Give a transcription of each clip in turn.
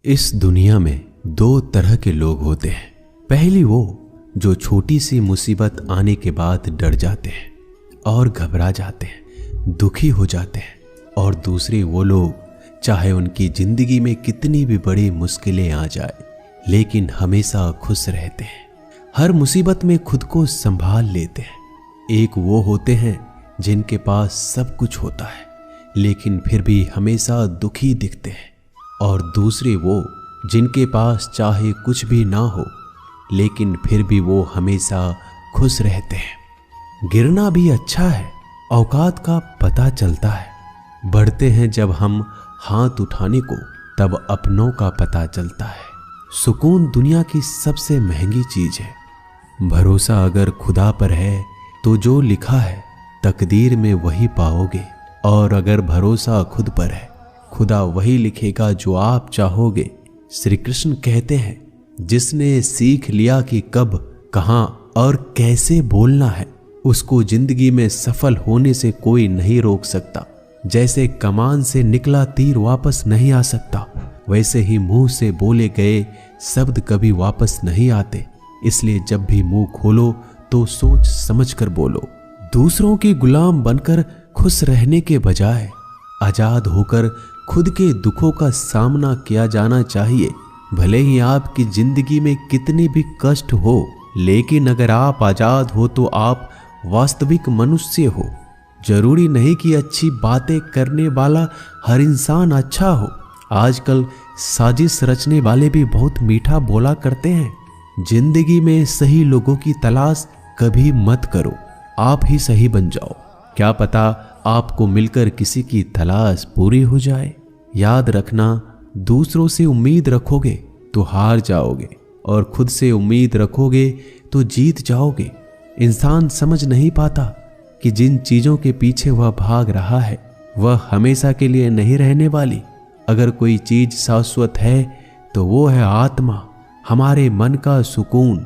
इस दुनिया में दो तरह के लोग होते हैं। पहली वो जो छोटी सी मुसीबत आने के बाद डर जाते हैं और घबरा जाते हैं, दुखी हो जाते हैं। और दूसरे वो लोग चाहे उनकी जिंदगी में कितनी भी बड़ी मुश्किलें आ जाए लेकिन हमेशा खुश रहते हैं, हर मुसीबत में खुद को संभाल लेते हैं। एक वो होते हैं जिनके पास सब कुछ होता है लेकिन फिर भी हमेशा दुखी दिखते हैं, और दूसरे वो जिनके पास चाहे कुछ भी ना हो लेकिन फिर भी वो हमेशा खुश रहते हैं। गिरना भी अच्छा है, औकात का पता चलता है। बढ़ते हैं जब हम हाथ उठाने को तब अपनों का पता चलता है। सुकून दुनिया की सबसे महंगी चीज है। भरोसा अगर खुदा पर है तो जो लिखा है तकदीर में वही पाओगे, और अगर भरोसा खुद पर है खुदा वही लिखेगा जो आप चाहोगे। श्री कृष्ण कहते हैं, जिसने सीख लिया कि कब, कहां और कैसे बोलना है, उसको जिंदगी में सफल होने से कोई नहीं रोक सकता। जैसे कमान से निकला तीर वापस नहीं आ सकता, वैसे ही मुंह से बोले गए शब्द कभी वापस नहीं आते। इसलिए जब भी मुंह खोलो तो सोच समझ कर बोलो। दूसरों के गुलाम बनकर खुश रहने के बजाय आजाद होकर खुद के दुखों का सामना किया जाना चाहिए। भले ही आपकी जिंदगी में कितने भी कष्ट हो, लेकिन अगर आप आजाद हो तो आप वास्तविक मनुष्य हो। जरूरी नहीं कि अच्छी बातें करने वाला हर इंसान अच्छा हो। आजकल साजिश रचने वाले भी बहुत मीठा बोला करते हैं। जिंदगी में सही लोगों की तलाश कभी मत करो, आप ही सही बन जाओ। क्या पता आपको मिलकर किसी की तलाश पूरी हो जाए। याद रखना, दूसरों से उम्मीद रखोगे तो हार जाओगे, और खुद से उम्मीद रखोगे तो जीत जाओगे। इंसान समझ नहीं पाता कि जिन चीजों के पीछे वह भाग रहा है वह हमेशा के लिए नहीं रहने वाली। अगर कोई चीज शाश्वत है तो वो है आत्मा, हमारे मन का सुकून,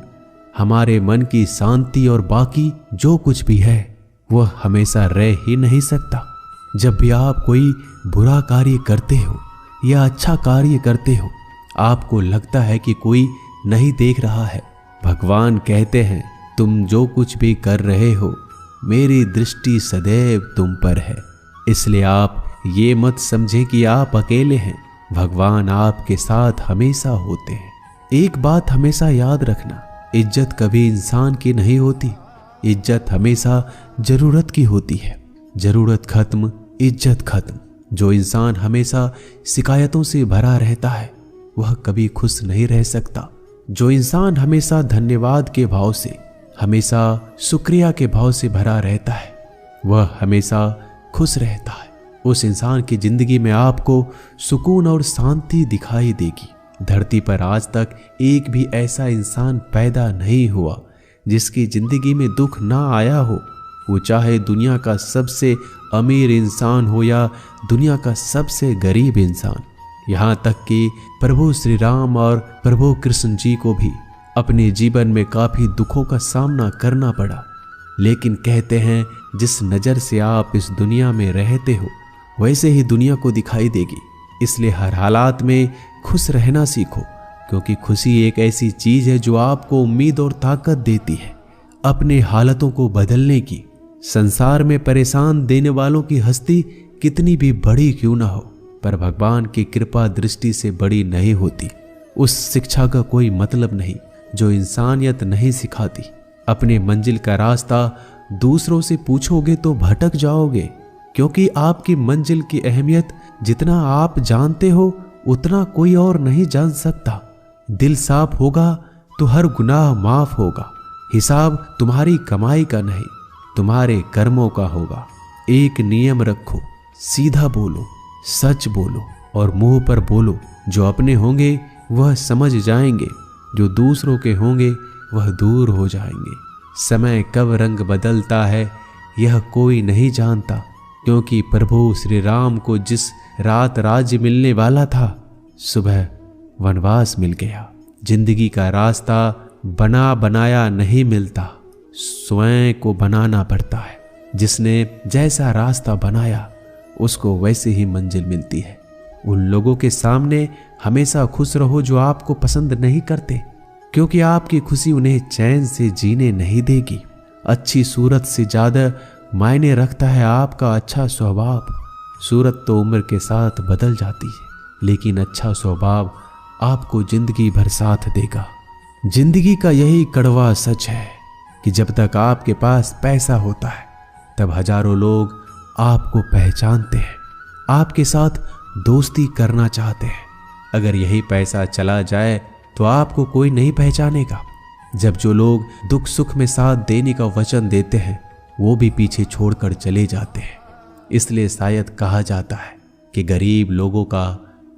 हमारे मन की शांति, और बाकी जो कुछ भी है वह हमेशा रह ही नहीं सकता। जब भी आप कोई बुरा कार्य करते हो या अच्छा कार्य करते हो, आपको लगता है कि कोई नहीं देख रहा है। भगवान कहते हैं, तुम जो कुछ भी कर रहे हो मेरी दृष्टि सदैव तुम पर है। इसलिए आप ये मत समझें कि आप अकेले हैं, भगवान आपके साथ हमेशा होते हैं। एक बात हमेशा याद रखना, इज्जत कभी इंसान की नहीं होती, इज्जत हमेशा जरूरत की होती है। जरूरत खत्म, इज्जत खत्म। जो इंसान हमेशा शिकायतों से भरा रहता है वह कभी खुश नहीं रह सकता। जो इंसान हमेशा धन्यवाद के भाव से, हमेशा शुक्रिया के भाव से भरा रहता है वह हमेशा खुश रहता है। उस इंसान की जिंदगी में आपको सुकून और शांति दिखाई देगी। धरती पर आज तक एक भी ऐसा इंसान पैदा नहीं हुआ जिसकी जिंदगी में दुख ना आया हो। वो चाहे दुनिया का सबसे अमीर इंसान हो या दुनिया का सबसे गरीब इंसान। यहाँ तक कि प्रभु श्री राम और प्रभु कृष्ण जी को भी अपने जीवन में काफी दुखों का सामना करना पड़ा, लेकिन कहते हैं जिस नज़र से आप इस दुनिया में रहते हो वैसे ही दुनिया को दिखाई देगी। इसलिए हर हालात में खुश रहना सीखो, क्योंकि खुशी एक ऐसी चीज है जो आपको उम्मीद और ताकत देती है अपने हालतों को बदलने की। संसार में परेशान देने वालों की हस्ती कितनी भी बड़ी क्यों ना हो, पर भगवान की कृपा दृष्टि से बड़ी नहीं होती। उस शिक्षा का कोई मतलब नहीं जो इंसानियत नहीं सिखाती। अपने मंजिल का रास्ता दूसरों से पूछोगे तो भटक जाओगे, क्योंकि आपकी मंजिल की अहमियत जितना आप जानते हो उतना कोई और नहीं जान सकता। दिल साफ होगा तो हर गुनाह माफ होगा। हिसाब तुम्हारी कमाई का नहीं, तुम्हारे कर्मों का होगा। एक नियम रखो, सीधा बोलो, सच बोलो और मुंह पर बोलो। जो अपने होंगे वह समझ जाएंगे, जो दूसरों के होंगे वह दूर हो जाएंगे। समय कब रंग बदलता है यह कोई नहीं जानता, क्योंकि प्रभु श्री राम को जिस रात राज्य मिलने वाला था सुबह वनवास मिल गया। जिंदगी का रास्ता बना बनाया नहीं मिलता, स्वयं को बनाना पड़ता है। जिसने जैसा रास्ता बनाया उसको वैसे ही मंजिल मिलती है। उन लोगों के सामने हमेशा खुश रहो जो आपको पसंद नहीं करते, क्योंकि आपकी खुशी उन्हें चैन से जीने नहीं देगी। अच्छी सूरत से ज्यादा मायने रखता है आपका अच्छा स्वभाव। सूरत तो उम्र के साथ बदल जाती है, लेकिन अच्छा स्वभाव आपको जिंदगी भर साथ देगा। जिंदगी का यही कड़वा सच है कि जब तक आपके पास पैसा होता है तब हजारों लोग आपको पहचानते हैं, आपके साथ दोस्ती करना चाहते हैं। अगर यही पैसा चला जाए तो आपको कोई नहीं पहचानेगा। जब जो लोग दुख सुख में साथ देने का वचन देते हैं वो भी पीछे छोड़कर चले जाते हैं। इसलिए शायद कहा जाता है कि गरीब लोगों का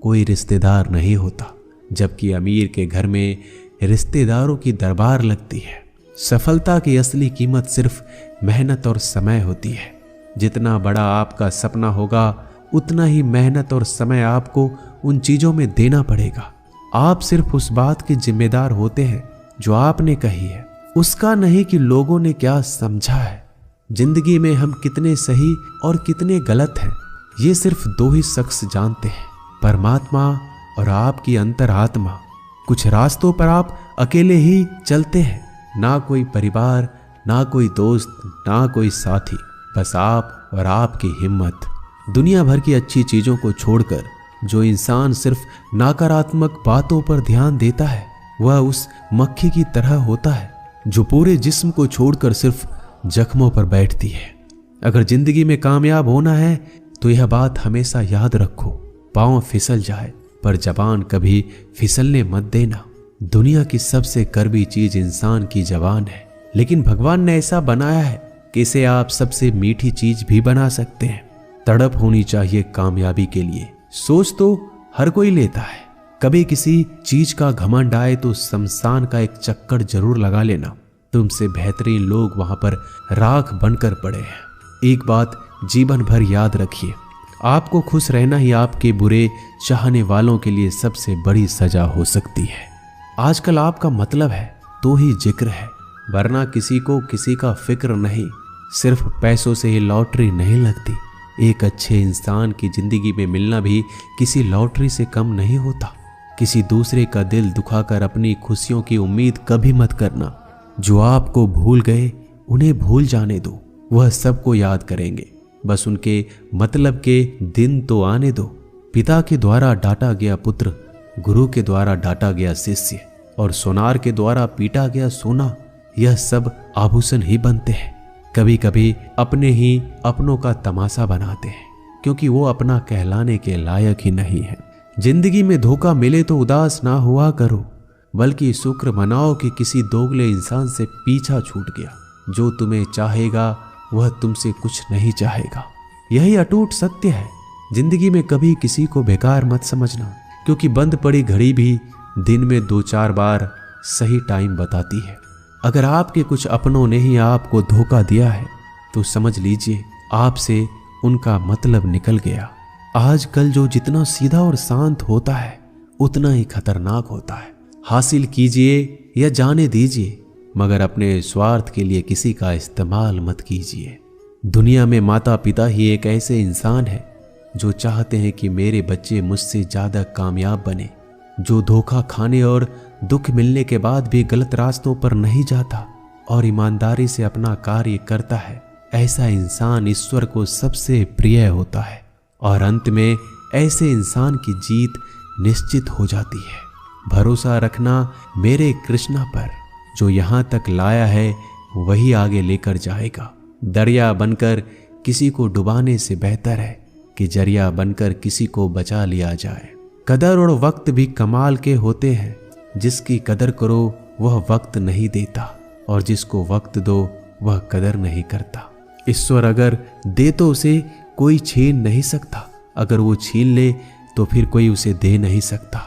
कोई रिश्तेदार नहीं होता, जबकि अमीर के घर में रिश्तेदारों की दरबार लगती है। सफलता की असली कीमत सिर्फ मेहनत और समय होती है। जितना बड़ा आपका सपना होगा उतना ही मेहनत और समय आपको उन चीजों में देना पड़ेगा। आप सिर्फ उस बात के जिम्मेदार होते हैं जो आपने कही है, उसका नहीं कि लोगों ने क्या समझा है। जिंदगी में हम कितने सही और कितने गलत हैं ये सिर्फ दो ही शख्स जानते हैं, परमात्मा और आपकी अंतरात्मा। कुछ रास्तों पर आप अकेले ही चलते हैं, ना कोई परिवार, ना कोई दोस्त, ना कोई साथी, बस आप और आपकी हिम्मत। दुनिया भर की अच्छी चीजों को छोड़कर जो इंसान सिर्फ नकारात्मक बातों पर ध्यान देता है वह उस मक्खी की तरह होता है जो पूरे जिस्म को छोड़कर सिर्फ जख्मों पर बैठती है। अगर जिंदगी में कामयाब होना है तो यह बात हमेशा याद रखो, पांव फिसल जाए पर जबान कभी फिसलने मत देना। दुनिया की सबसे कड़वी चीज इंसान की जबान है, लेकिन भगवान ने ऐसा बनाया है कि इसे आप सबसे मीठी चीज भी बना सकते हैं। तड़प होनी चाहिए कामयाबी के लिए। सोच तो हर कोई लेता है, कभी किसी चीज का घमंड आए तो शमशान का एक चक्कर जरूर लगा लेना। तुमसे बेहतरीन लोग वहां पर राख बनकर पड़े हैं। एक बात जीवन भर याद रखिए, आपको खुश रहना ही आपके बुरे चाहने वालों के लिए सबसे बड़ी सजा हो सकती है। आजकल आपका मतलब है तो ही जिक्र है, वरना किसी को किसी का फिक्र नहीं। सिर्फ पैसों से ही लॉटरी नहीं लगती। एक अच्छे इंसान की जिंदगी में मिलना भी किसी लॉटरी से कम नहीं होता। किसी दूसरे का दिल दुखाकर अपनी खुशियों की उम्मीद कभी मत करना। जो आपको भूल गए उन्हें भूल जाने दो, वह सबको याद करेंगे, बस उनके मतलब के दिन तो आने दो। पिता के द्वारा डांटा गया पुत्र, गुरु के द्वारा डांटा गया शिष्य और सोनार के द्वारा पीटा गया सोना, यह सब आभूषण ही बनते हैं। कभी कभी अपने ही अपनों का तमाशा बनाते हैं, क्योंकि वो अपना कहलाने के लायक ही नहीं है। जिंदगी में धोखा मिले तो उदास ना हुआ करो, बल्कि शुक्र मनाओ कि किसी दोगले इंसान से पीछा छूट गया। जो तुम्हें चाहेगा वह तुमसे कुछ नहीं चाहेगा, यही अटूट सत्य है। जिंदगी में कभी किसी को बेकार मत समझना, क्योंकि बंद पड़ी घड़ी भी दिन में 2-4 बार सही टाइम बताती है। अगर आपके कुछ अपनों ने ही आपको धोखा दिया है तो समझ लीजिए आपसे उनका मतलब निकल गया। आजकल जो जितना सीधा और शांत होता है उतना ही खतरनाक होता है। हासिल कीजिए या जाने दीजिए, मगर अपने स्वार्थ के लिए किसी का इस्तेमाल मत कीजिए। दुनिया में माता पिता ही एक ऐसे इंसान है जो चाहते हैं कि मेरे बच्चे मुझसे ज्यादा कामयाब बने, जो धोखा खाने और दुख मिलने के बाद भी गलत रास्तों पर नहीं जाता और ईमानदारी से अपना कार्य करता है। ऐसा इंसान ईश्वर को सबसे प्रिय होता है और अंत में ऐसे इंसान की जीत निश्चित हो जाती है। भरोसा रखना मेरे कृष्णा पर, जो यहाँ तक लाया है वही आगे लेकर जाएगा। दरिया बनकर किसी को डुबाने से बेहतर है कि जरिया बनकर किसी को बचा लिया जाए। कदर और वक्त भी कमाल के होते हैं। जिसकी कदर करो वह वक्त नहीं देता और जिसको वक्त दो वह कदर नहीं करता। ईश्वर अगर दे तो उसे कोई छीन नहीं सकता, अगर वो छीन ले तो फिर कोई उसे दे नहीं सकता।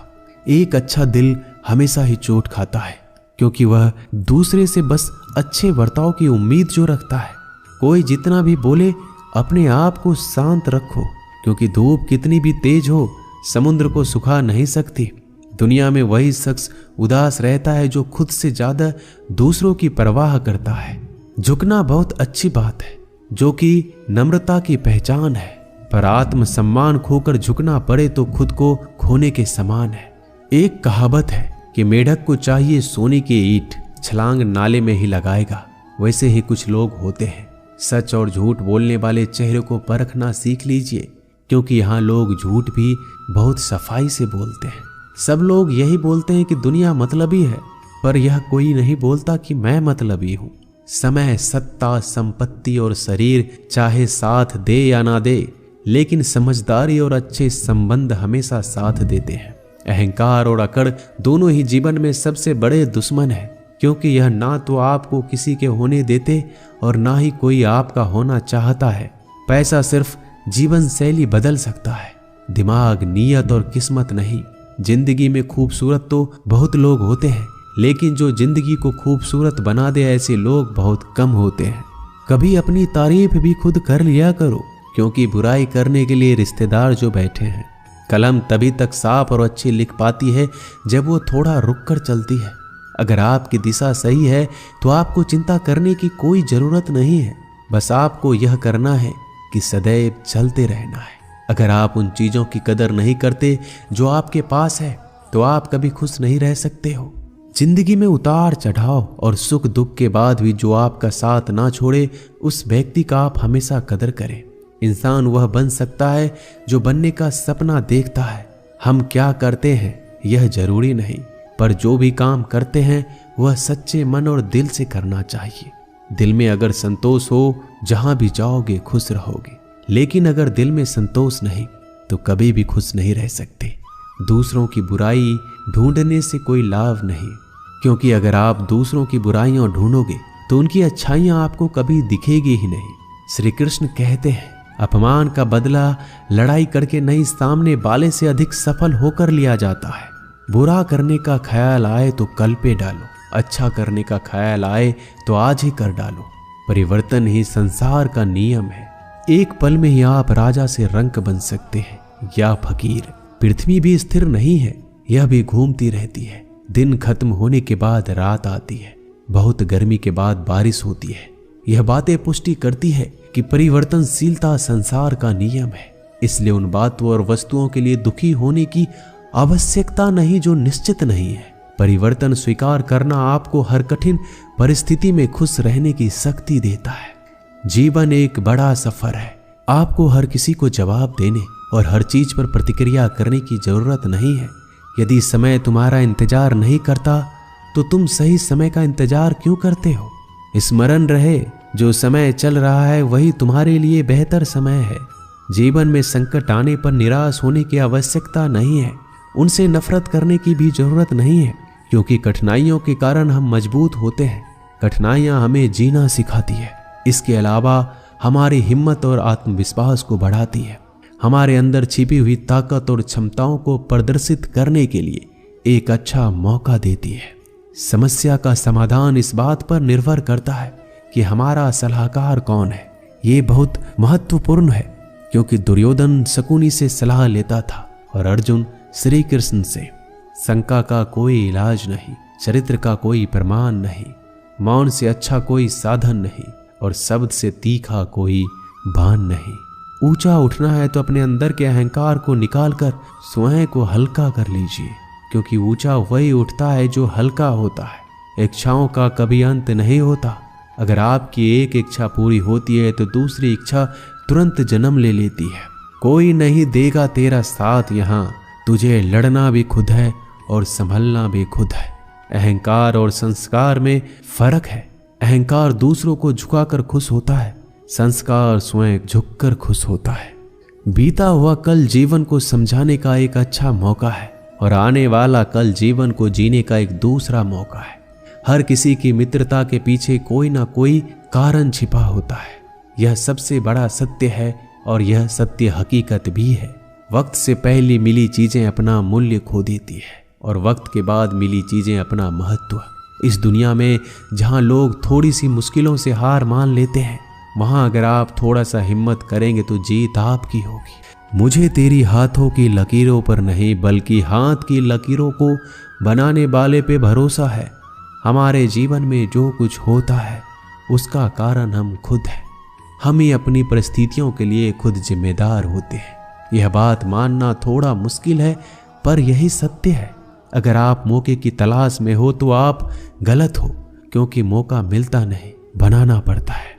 एक अच्छा दिल हमेशा ही चोट खाता है, क्योंकि वह दूसरे से बस अच्छे बर्ताव की उम्मीद जो रखता है। कोई जितना भी बोले अपने आप को शांत रखो, क्योंकि धूप कितनी भी तेज हो समुद्र को सुखा नहीं सकती। दुनिया में वही शख्स उदास रहता है जो खुद से ज्यादा दूसरों की परवाह करता है। झुकना बहुत अच्छी बात है, जो कि नम्रता की पहचान है। पर आत्म सम्मान खोकर झुकना पड़े तो खुद को खोने के समान है। एक कहावत है कि मेढक को चाहिए सोने की ईंट, छलांग नाले में ही लगाएगा। वैसे ही कुछ लोग होते हैं। सच और झूठ बोलने वाले चेहरे को परखना सीख लीजिए, क्योंकि यहाँ लोग झूठ भी बहुत सफाई से बोलते हैं। सब लोग यही बोलते हैं कि दुनिया मतलबी है, पर यह कोई नहीं बोलता कि मैं मतलबी हूँ। समय, सत्ता, संपत्ति और शरीर चाहे साथ दे या ना दे, लेकिन समझदारी और अच्छे संबंध हमेशा साथ देते हैं। अहंकार और अकड़ दोनों ही जीवन में सबसे बड़े दुश्मन है, क्योंकि यह ना तो आपको किसी के होने देते और ना ही कोई आपका होना चाहता है। पैसा सिर्फ जीवन शैली बदल सकता है, दिमाग, नीयत और किस्मत नहीं। जिंदगी में खूबसूरत तो बहुत लोग होते हैं, लेकिन जो जिंदगी को खूबसूरत बना दे ऐसे लोग बहुत कम होते हैं। कभी अपनी तारीफ भी खुद कर लिया करो, क्योंकि बुराई करने के लिए रिश्तेदार जो बैठे हैं। कलम तभी तक साफ और अच्छी लिख पाती है जब वो थोड़ा रुक कर चलती है। अगर आपकी दिशा सही है तो आपको चिंता करने की कोई जरूरत नहीं है। बस आपको यह करना है कि सदैव चलते रहना है। अगर आप उन चीजों की कदर नहीं करते जो आपके पास है, तो आप कभी खुश नहीं रह सकते हो। जिंदगी में उतार चढ़ाव और सुख दुख के बाद भी जो आपका साथ ना छोड़े, उस व्यक्ति का आप हमेशा कदर करें। इंसान वह बन सकता है जो बनने का सपना देखता है। हम क्या करते हैं यह जरूरी नहीं, पर जो भी काम करते हैं वह सच्चे मन और दिल से करना चाहिए। दिल में अगर संतोष हो, जहां भी जाओगे खुश रहोगे, लेकिन अगर दिल में संतोष नहीं तो कभी भी खुश नहीं रह सकते। दूसरों की बुराई ढूंढने से कोई लाभ नहीं, क्योंकि अगर आप दूसरों की बुराइयां ढूंढोगे तो उनकी अच्छाइयां आपको कभी दिखेगी ही नहीं। श्री कृष्ण कहते हैं, अपमान का बदला लड़ाई करके नहीं, सामने वाले से अधिक सफल होकर लिया जाता है। बुरा करने का ख्याल आए तो कल पे डालो, अच्छा करने का ख्याल आए तो आज ही कर डालो। परिवर्तन ही संसार का नियम है। एक पल में ही आप राजा से रंक बन सकते हैं या फकीर। पृथ्वी भी स्थिर नहीं है, यह भी घूमती रहती है। दिन खत्म होने के बाद रात आती है, बहुत गर्मी के बाद बारिश होती है। यह बातें पुष्टि करती है कि परिवर्तनशीलता संसार का नियम है। इसलिए उन बातों और वस्तुओं के लिए दुखी होने की आवश्यकता नहीं जो निश्चित नहीं है। परिवर्तन स्वीकार करना आपको हर कठिन परिस्थिति में खुश रहने की शक्ति देता है। जीवन एक बड़ा सफर है। आपको हर किसी को जवाब देने और हर चीज पर प्रतिक्रिया करने की जरूरत नहीं है। यदि समय तुम्हारा इंतजार नहीं करता तो तुम सही समय का इंतजार क्यों करते हो? स्मरण रहे, जो समय चल रहा है वही तुम्हारे लिए बेहतर समय है। जीवन में संकट आने पर निराश होने की आवश्यकता नहीं है। उनसे नफरत करने की भी जरूरत नहीं है, क्योंकि कठिनाइयों के कारण हम मजबूत होते हैं। कठिनाइयां हमें जीना सिखाती है। इसके अलावा हमारी हिम्मत और आत्मविश्वास को बढ़ाती है। हमारे अंदर छिपी हुई ताकत और क्षमताओं को प्रदर्शित करने के लिए एक अच्छा मौका देती है। समस्या का समाधान इस बात पर निर्भर करता है कि हमारा सलाहकार कौन है। ये बहुत महत्वपूर्ण है, क्योंकि दुर्योधन शकुनी से सलाह लेता था और अर्जुन श्री कृष्ण से। शंका का कोई इलाज नहीं, चरित्र का कोई प्रमाण नहीं, मौन से अच्छा कोई साधन नहीं और शब्द से तीखा कोई बाण नहीं। ऊंचा उठना है तो अपने अंदर के अहंकार को निकालकर स्वयं को हल्का कर लीजिए, क्योंकि ऊंचा वही उठता है जो हल्का होता है। इच्छाओं का कभी अंत नहीं होता। अगर आपकी एक इच्छा पूरी होती है तो दूसरी इच्छा तुरंत जन्म ले लेती है। कोई नहीं देगा तेरा साथ यहाँ, तुझे लड़ना भी खुद है और संभलना भी खुद है। अहंकार और संस्कार में फर्क है। अहंकार दूसरों को झुकाकर खुश होता है, संस्कार स्वयं झुककर खुश होता है। बीता हुआ कल जीवन को समझाने का एक अच्छा मौका है और आने वाला कल जीवन को जीने का एक दूसरा मौका है। हर किसी की मित्रता के पीछे कोई ना कोई कारण छिपा होता है। यह सबसे बड़ा सत्य है और यह सत्य हकीकत भी है। वक्त से पहले मिली चीजें अपना मूल्य खो देती है और वक्त के बाद मिली चीजें अपना महत्व। इस दुनिया में जहां लोग थोड़ी सी मुश्किलों से हार मान लेते हैं, वहां अगर आप थोड़ा सा हिम्मत करेंगे तो जीत आपकी होगी। मुझे तेरी हाथों की लकीरों पर नहीं, बल्कि हाथ की लकीरों को बनाने वाले पे भरोसा है। हमारे जीवन में जो कुछ होता है उसका कारण हम खुद हैं। हम ही अपनी परिस्थितियों के लिए खुद जिम्मेदार होते हैं। यह बात मानना थोड़ा मुश्किल है, पर यही सत्य है। अगर आप मौके की तलाश में हो तो आप गलत हो, क्योंकि मौका मिलता नहीं, बनाना पड़ता है।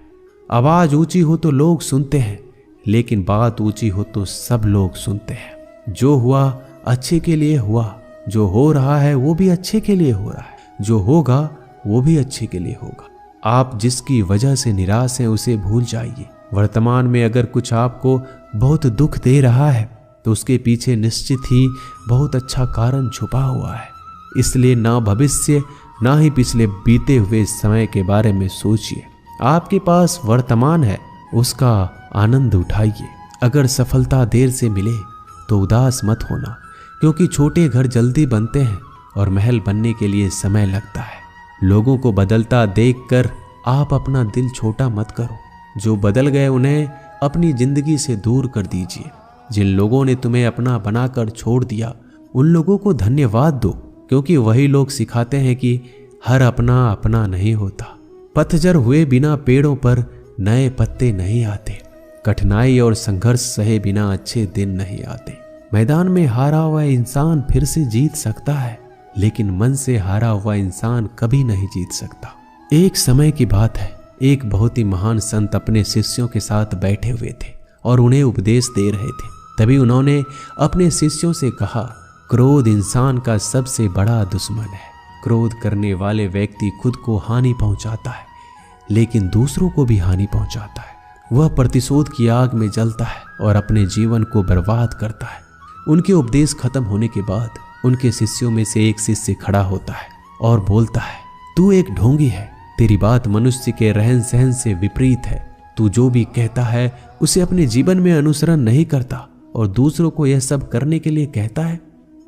आवाज ऊंची हो तो लोग सुनते हैं, लेकिन बात ऊंची हो तो सब लोग सुनते हैं। जो हुआ अच्छे के लिए हुआ, जो हो रहा है वो भी अच्छे के लिए हो रहा है, जो होगा वो भी अच्छे के लिए होगा। आप जिसकी वजह से निराश हैं उसे भूल जाइए। वर्तमान में अगर कुछ आपको बहुत दुख दे रहा है तो उसके पीछे निश्चित ही बहुत अच्छा कारण छुपा हुआ है। इसलिए ना भविष्य ना ही पिछले बीते हुए समय के बारे में सोचिए। आपके पास वर्तमान है, उसका आनंद उठाइए। अगर सफलता देर से मिले तो उदास मत होना, क्योंकि छोटे घर जल्दी बनते हैं और महल बनने के लिए समय लगता है। लोगों को बदलता देखकर आप अपना दिल छोटा मत करो। जो बदल गए उन्हें अपनी जिंदगी से दूर कर दीजिए। जिन लोगों ने तुम्हें अपना बनाकर छोड़ दिया उन लोगों को धन्यवाद दो, क्योंकि वही लोग सिखाते हैं कि हर अपना अपना नहीं होता। पतझड़ हुए बिना पेड़ों पर नए पत्ते नहीं आते। कठिनाई और संघर्ष सहे बिना अच्छे दिन नहीं आते। मैदान में हारा हुआ इंसान फिर से जीत सकता है, लेकिन मन से हारा हुआ इंसान कभी नहीं जीत सकता। एक समय की बात है, एक बहुत ही महान संत अपने शिष्यों के साथ बैठे हुए थे और उन्हें उपदेश दे रहे थे। तभी उन्होंने अपने शिष्यों से कहा, क्रोध इंसान का सबसे बड़ा दुश्मन है। क्रोध करने वाले व्यक्ति खुद को हानि पहुंचाता है, लेकिन दूसरों को भी हानि पहुंचाता है। वह प्रतिशोध की आग में जलता है और अपने जीवन को बर्बाद करता है। उनके उपदेश खत्म होने के बाद उनके शिष्यों में से एक शिष्य खड़ा होता है और बोलता है, तू एक ढोंगी है। तेरी बात मनुष्य के रहन सहन से विपरीत है। तू जो भी कहता है उसे अपने जीवन में अनुसरण नहीं करता और दूसरों को यह सब करने के लिए कहता है।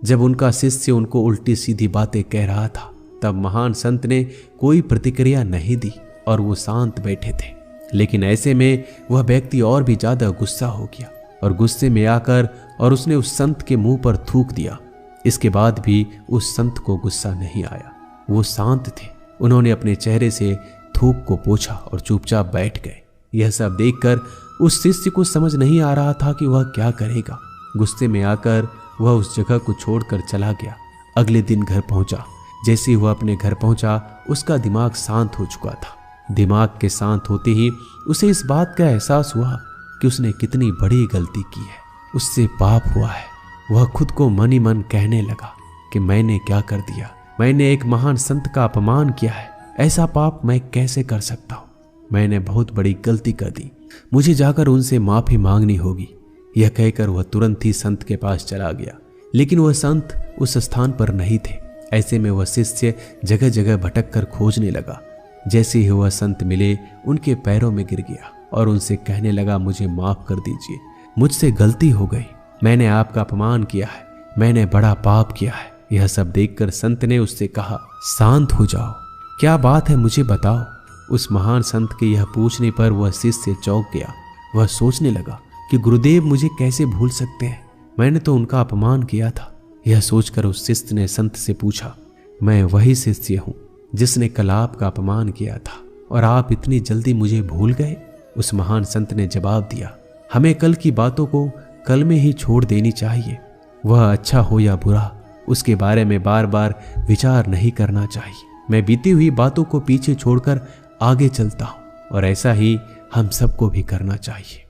जब उनका शिष्य उनको उल्टी सीधी बातें कह रहा था, तब महान संत ने कोई प्रतिक्रिया नहीं दी और वो शांत बैठे थे। लेकिन ऐसे में वह व्यक्ति और भी ज्यादा गुस्सा हो गया और गुस्से में आकर और उसने उस संत के मुंह पर थूक दिया। इसके बाद भी उस संत को गुस्सा नहीं आया। वो शांत थे। उन्होंने अपने चेहरे से थूक को पोंछा और चुपचाप बैठ गए। यह सब देखकर उस शिष्य को समझ नहीं आ रहा था कि वह क्या करेगा। गुस्से में आकर वह उस जगह को छोड़कर चला गया। अगले दिन घर पहुंचा। जैसे ही वह अपने घर पहुंचा, उसका दिमाग शांत हो चुका था। दिमाग के शांत होते ही उसे इस बात का एहसास हुआ कि उसने कितनी बड़ी गलती की है, उससे पाप हुआ है। वह खुद को मन ही मन कहने लगा कि मैंने क्या कर दिया, मैंने एक महान संत का अपमान किया है, ऐसा पाप मैं कैसे कर सकता हूँ, मैंने बहुत बड़ी गलती कर दी, मुझे जाकर उनसे माफी मांगनी होगी। यह कहकर वह तुरंत ही संत के पास चला गया, लेकिन वह संत उस स्थान पर नहीं थे। ऐसे में वह शिष्य जगह जगह भटक कर खोजने लगा। जैसे ही वह संत मिले, उनके पैरों में गिर गया और उनसे कहने लगा, मुझे माफ कर दीजिए, मुझसे गलती हो गई, मैंने आपका अपमान किया है, मैंने बड़ा पाप किया है। यह सब देखकर संत ने उससे कहा, शांत हो जाओ, क्या बात है मुझे बताओ। उस महान संत के यह पूछने पर वह शिष्य चौंक गया। वह सोचने लगा कि गुरुदेव मुझे कैसे भूल सकते हैं, मैंने तो उनका अपमान किया था। यह सोचकर उस शिष्य ने संत से पूछा, मैं वही शिष्य हूँ जिसने कल आपका अपमान किया था और आप इतनी जल्दी मुझे भूल गए। उस महान संत ने जवाब दिया, हमें कल की बातों को कल में ही छोड़ देनी चाहिए। वह अच्छा हो या बुरा, उसके बारे में बार बार विचार नहीं करना चाहिए। मैं बीती हुई बातों को पीछे छोड़कर आगे चलता हूँ और ऐसा ही हम सबको भी करना चाहिए।